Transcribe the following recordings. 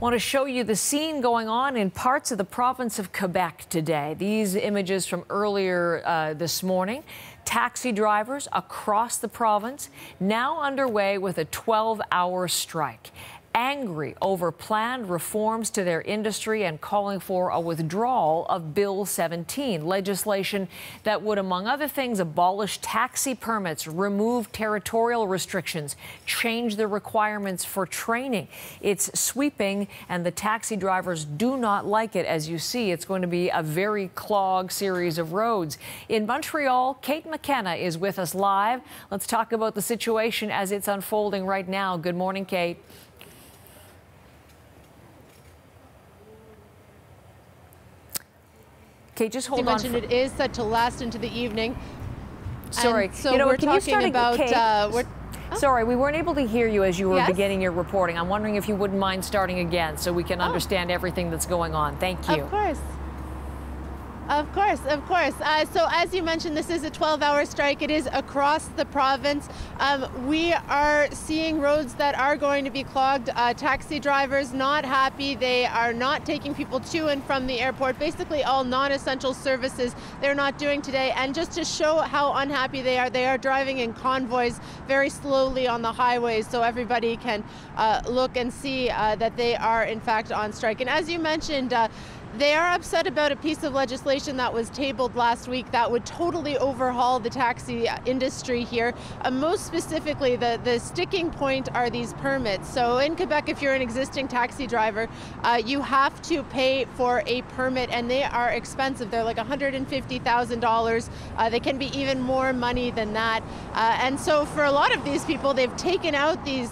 Want to show you the scene going on in parts of the province of Quebec today. These images from earlier this morning. Taxi drivers across the province now underway with a 12-hour strike. Angry over planned reforms to their industry and calling for a withdrawal of Bill 17, legislation that would, among other things, abolish taxi permits, remove territorial restrictions, change the requirements for training. It's sweeping, and the taxi drivers do not like it. As you see, it's going to be a very clogged series of roads. In Montreal, Kate McKenna is with us live. Let's talk about the situation as it's unfolding right now. Good morning, Kate. Okay, just hold on. You mentioned it is set to last into the evening. Sorry. And so we're talking about... Sorry, we weren't able to hear you as you were Yes? beginning your reporting. I'm wondering if you wouldn't mind starting again so we can understand everything that's going on. Thank you. Of course. Of course, of course. So as you mentioned, this is a 12-hour strike. It is across the province. We are seeing roads that are going to be clogged. Taxi drivers not happy. They are not taking people to and from the airport. Basically all non-essential services they're not doing today. And just to show how unhappy they are driving in convoys very slowly on the highways so everybody can look and see that they are in fact on strike. And as you mentioned, they are upset about a piece of legislation that was tabled last week that would totally overhaul the taxi industry here. Most specifically, the sticking point are these permits. So in Quebec, if you're an existing taxi driver, you have to pay for a permit, and they are expensive. They're like $150,000. They can be even more money than that. And so for a lot of these people, they've taken out these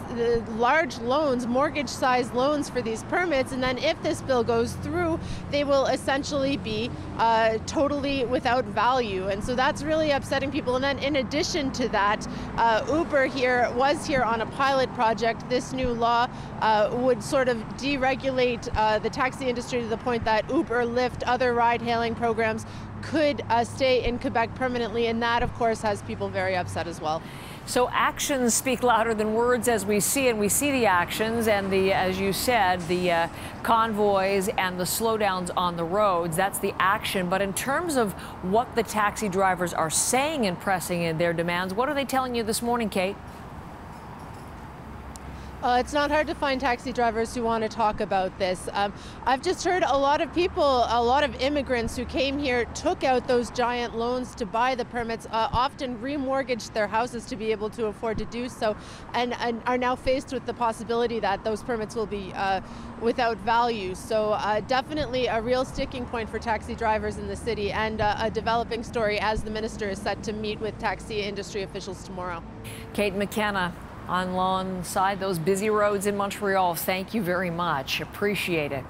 large loans, mortgage-sized loans for these permits, and then if this bill goes through, they will essentially be totally without value. And so that's really upsetting people. And then in addition to that, Uber was here on a pilot project. This new law would sort of deregulate the taxi industry to the point that Uber, Lyft, other ride-hailing programs could stay in Quebec permanently. And that, of course, has people very upset as well. So actions speak louder than words, as we see, and we see the actions and the, as you said, the convoys and the slowdowns on the roads. That's the action. But in terms of what the taxi drivers are saying and pressing in their demands, what are they telling you this morning, Kate? It's not hard to find taxi drivers who want to talk about this. I've just heard a lot of people, a lot of immigrants who came here, took out those giant loans to buy the permits, often remortgaged their houses to be able to afford to do so, and are now faced with the possibility that those permits will be without value. So definitely a real sticking point for taxi drivers in the city, and a developing story as the minister is set to meet with taxi industry officials tomorrow. Kate McKenna, alongside those busy roads in Montreal. Thank you very much. Appreciate it.